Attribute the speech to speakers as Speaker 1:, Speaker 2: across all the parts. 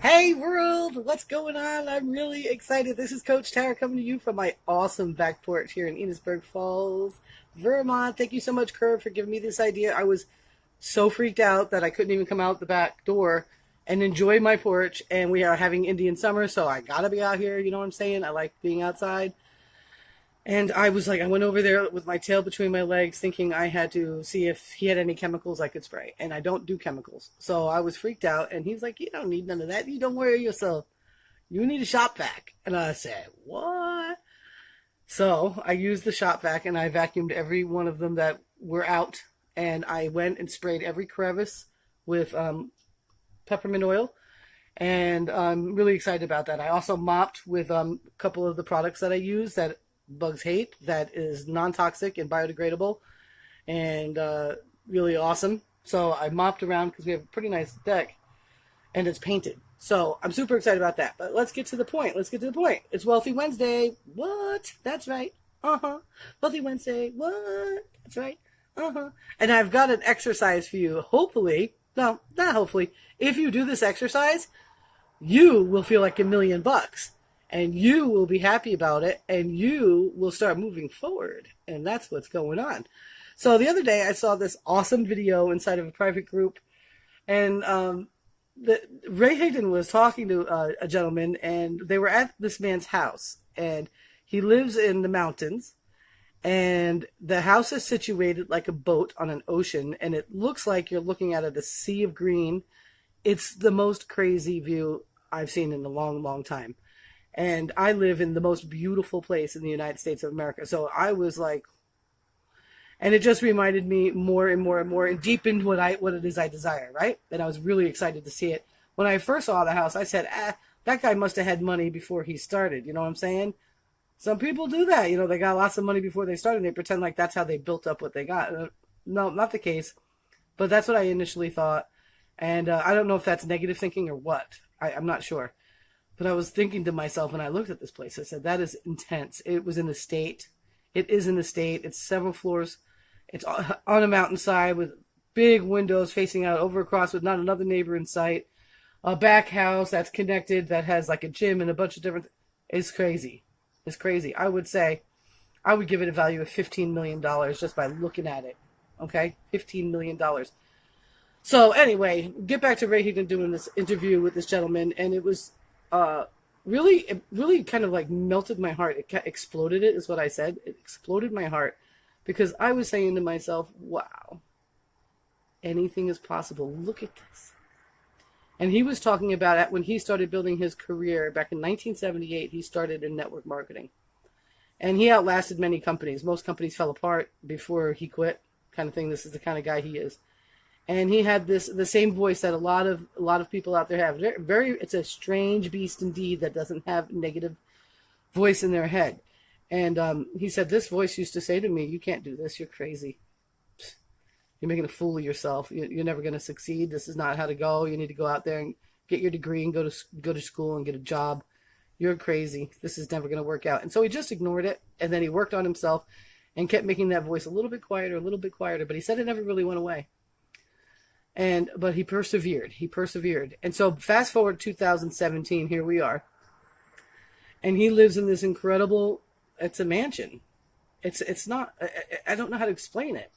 Speaker 1: Hey world, what's going on? I'm really excited. This is Coach Tara coming to you from my awesome back porch here in Enosburg Falls, Vermont. Thank you so much, Curb, for giving me this idea. I was so freaked out that I couldn't even come out the back door and enjoy my porch. And we are having Indian summer, so I gotta be out here. You know what I'm saying? I like being outside. And I was like, I went over there with my tail between my legs, thinking I had to see if he had any chemicals I could spray. And I don't do chemicals. So I was freaked out. And he's like, you don't need none of that. You don't worry yourself. You need a shop vac. And I said, what? So I used the shop vac and I vacuumed every one of them that were out. And I went and sprayed every crevice with peppermint oil. And I'm really excited about that. I also mopped with a couple of the products that I use that bugs hate, that is non-toxic and biodegradable and really awesome. So I mopped around because we have a pretty nice deck and it's painted. So I'm super excited about that. But let's get to the point. It's Wealthy Wednesday. What? That's right. Uh-huh. Wealthy Wednesday. What? That's right. Uh-huh. And I've got an exercise for you. Hopefully, no, not hopefully. If you do this exercise, you will feel like $1,000,000 and you will be happy about it and you will start moving forward. And that's what's going on. So the other day I saw this awesome video inside of a private group, and Ray Higdon was talking to a gentleman, and they were at this man's house, and he lives in the mountains, and the house is situated like a boat on an ocean, and it looks like you're looking at a sea of green. It's the most crazy view I've seen in a long, long time. And I live in the most beautiful place in the United States of America. So I was like, and it just reminded me more and more and more and deepened what it is I desire, right? And I was really excited to see it. When I first saw the house, I said, that guy must have had money before he started. You know what I'm saying? Some people do that. You know, they got lots of money before they started and they pretend like that's how they built up what they got. No, not the case. But that's what I initially thought. And I don't know if that's negative thinking or what. I'm not sure. But I was thinking to myself when I looked at this place, I said, that is intense. It was in the state. It is in the state. It's several floors. It's on a mountainside with big windows facing out over across with not another neighbor in sight. A back house that's connected that has like a gym and a bunch of different. It's crazy. It's crazy. I would say I would give it a value of $15,000,000 just by looking at it. Okay? $15,000,000. So anyway, get back to Ray Higdon doing this interview with this gentleman, and it was it really kind of like melted my heart. It exploded it, is what I said. It exploded my heart because I was saying to myself, wow, anything is possible. Look at this. And he was talking about it when he started building his career back in 1978. He started in network marketing. And he outlasted many companies. Most companies fell apart before he quit, kind of thing. This is the kind of guy he is. And he had the same voice that a lot of people out there have. It's a strange beast indeed that doesn't have negative voice in their head. And he said, this voice used to say to me, you can't do this. You're crazy. You're making a fool of yourself. You're never going to succeed. This is not how to go. You need to go out there and get your degree and go to school and get a job. You're crazy. This is never going to work out. And so he just ignored it. And then he worked on himself and kept making that voice a little bit quieter, a little bit quieter. But he said it never really went away. But he persevered. And so fast forward 2017, here we are. And he lives in this incredible, it's a mansion. It's not, I don't know how to explain it.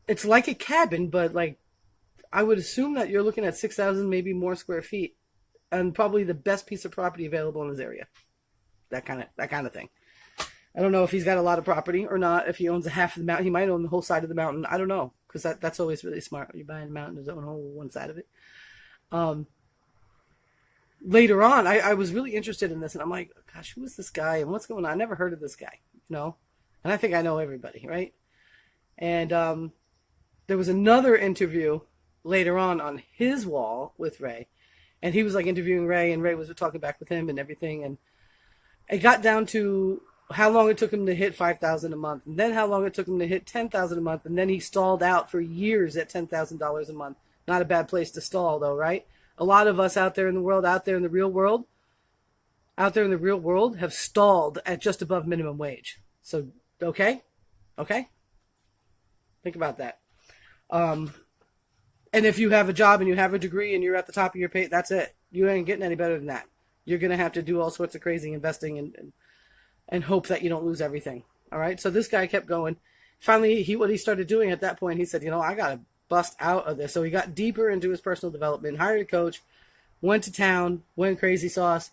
Speaker 1: It's like a cabin, but like, I would assume that you're looking at 6,000, maybe more square feet, and probably the best piece of property available in his area. That kind of thing. I don't know if he's got a lot of property or not. If he owns a half of the mountain, he might own the whole side of the mountain. I don't know, because that's always really smart. You're buying a mountain, to own whole one side of it. Later on, I was really interested in this, and I'm like, gosh, who is this guy, and what's going on? I never heard of this guy, you know? And I think I know everybody, right? And there was another interview later on his wall with Ray, and he was like interviewing Ray, and Ray was talking back with him and everything, and it got down to how long it took him to hit 5,000 a month, and then how long it took him to hit 10,000 a month, and then he stalled out for years at $10,000 a month. Not a bad place to stall, though, right? A lot of us out there in the world, out there in the real world, have stalled at just above minimum wage. So, okay, think about that. And if you have a job and you have a degree and you're at the top of your pay, that's it. You ain't getting any better than that. You're going to have to do all sorts of crazy investing and hope that you don't lose everything. All right. So this guy kept going. Finally, what he started doing at that point, he said, I got to bust out of this. So he got deeper into his personal development, hired a coach, went to town, went crazy sauce.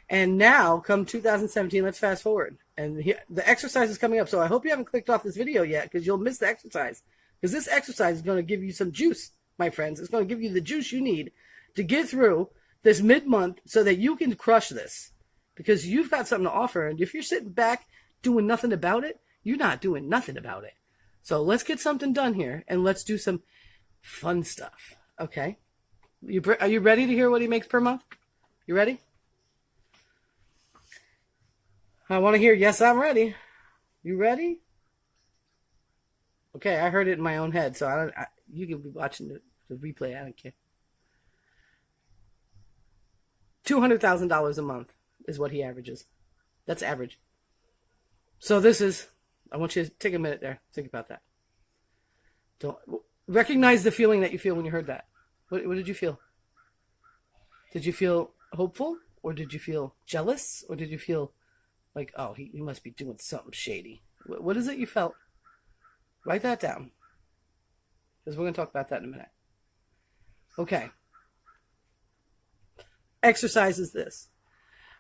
Speaker 1: And now, come 2017, let's fast forward. And the exercise is coming up. So I hope you haven't clicked off this video yet, because you'll miss the exercise. Because this exercise is going to give you some juice, my friends. It's going to give you the juice you need to get through this mid-month so that you can crush this. Because you've got something to offer. And if you're sitting back doing nothing about it, you're not doing nothing about it. So let's get something done here, and let's do some fun stuff. Okay? Are you ready to hear what he makes per month? You ready? I want to hear, yes, I'm ready. You ready? Okay, I heard it in my own head, so you can be watching the replay. I don't care. $200,000 a month is what he averages. That's average. So I want you to take a minute there. Think about that. Don't recognize the feeling that you feel when you heard that. What did you feel? Did you feel hopeful? Or did you feel jealous? Or did you feel like, oh, he must be doing something shady? What is it you felt? Write that down. Because we're going to talk about that in a minute. Okay. Exercise is this.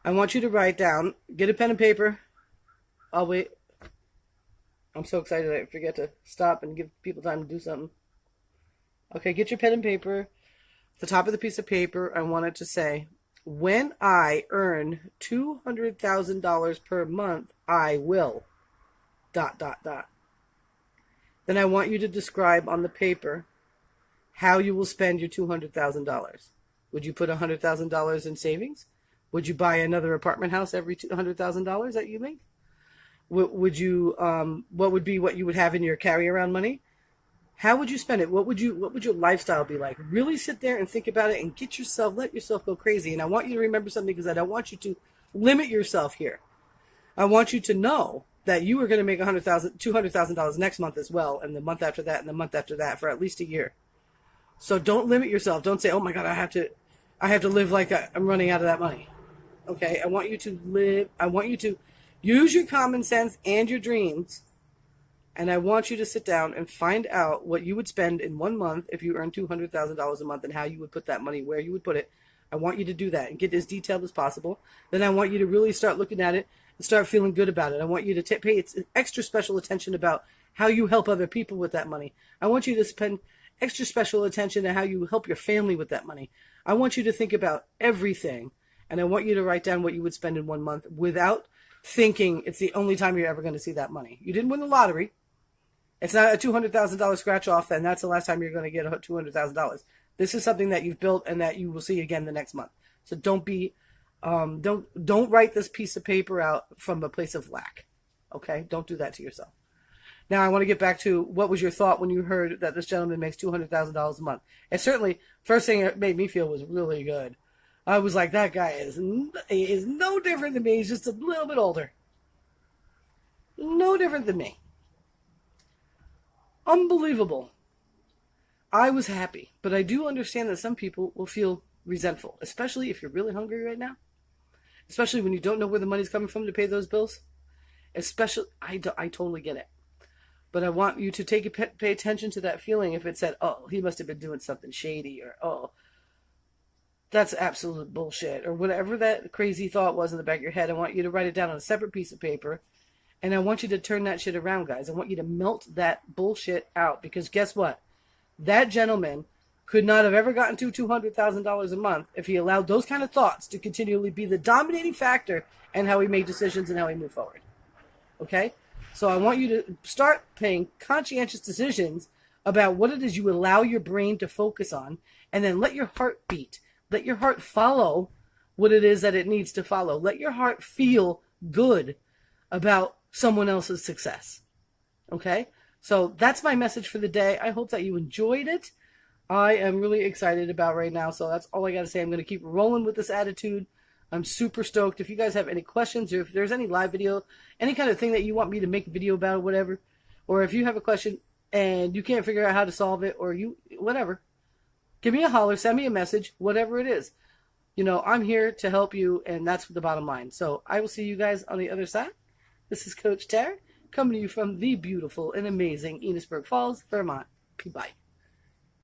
Speaker 1: I want you to write down, get a pen and paper. I'll wait. I'm so excited I forget to stop and give people time to do something. Okay, get your pen and paper. At the top of the piece of paper, I want it to say, when I earn $200,000 per month, I will... ... Then I want you to describe on the paper how you will spend your $200,000. Would you put $100,000 in savings? Would you buy another apartment house every $100,000 that you make? Would you? What would be what you would have in your carry-around money? How would you spend it? What would your lifestyle be like? Really sit there and think about it and let yourself go crazy. And I want you to remember something, because I don't want you to limit yourself here. I want you to know that you are going to make $200,000 next month as well, and the month after that, and the month after that, for at least a year. So don't limit yourself. Don't say, "Oh my God, I have to live like I'm running out of that money." Okay, I want you to live. I want you to use your common sense and your dreams, and I want you to sit down and find out what you would spend in 1 month if you earn $200,000 a month, and how you would put that money, where you would put it. I want you to do that and get as detailed as possible. Then I want you to really start looking at it and start feeling good about it. I want you to pay extra special attention about how you help other people with that money. I want you to spend extra special attention to how you help your family with that money. I want you to think about everything, and I want you to write down what you would spend in 1 month without thinking it's the only time you're ever going to see that money. You didn't win the lottery. It's not a $200,000 scratch off, and that's the last time you're going to get $200,000. This is something that you've built and that you will see again the next month. So don't write this piece of paper out from a place of lack. Okay? Don't do that to yourself. Now I want to get back to, what was your thought when you heard that this gentleman makes $200,000 a month? And certainly, first thing it made me feel was really good. I was like, that guy is no different than me. He's just a little bit older. No different than me. Unbelievable. I was happy, but I do understand that some people will feel resentful, especially if you're really hungry right now, especially when you don't know where the money's coming from to pay those bills. Especially, I totally get it. But I want you to pay attention to that feeling if it said, oh, he must have been doing something shady, or, oh, that's absolute bullshit, or whatever that crazy thought was in the back of your head. I want you to write it down on a separate piece of paper, and I want you to turn that shit around, guys. I want you to melt that bullshit out, because guess what? That gentleman could not have ever gotten to $200,000 a month if he allowed those kind of thoughts to continually be the dominating factor in how he made decisions and how he moved forward. Okay? So I want you to start paying conscientious decisions about what it is you allow your brain to focus on, and then let your heart beat. Let your heart follow what it is that it needs to follow. Let your heart feel good about someone else's success. Okay? So that's my message for the day. I hope that you enjoyed it. I am really excited about right now. So that's all I got to say. I'm going to keep rolling with this attitude. I'm super stoked. If you guys have any questions, or if there's any live video, any kind of thing that you want me to make a video about or whatever, or if you have a question and you can't figure out how to solve it, or whatever, give me a holler, send me a message, whatever it is. You know, I'm here to help you, and that's the bottom line. So I will see you guys on the other side. This is Coach Tara coming to you from the beautiful and amazing Enosburg Falls, Vermont. Bye.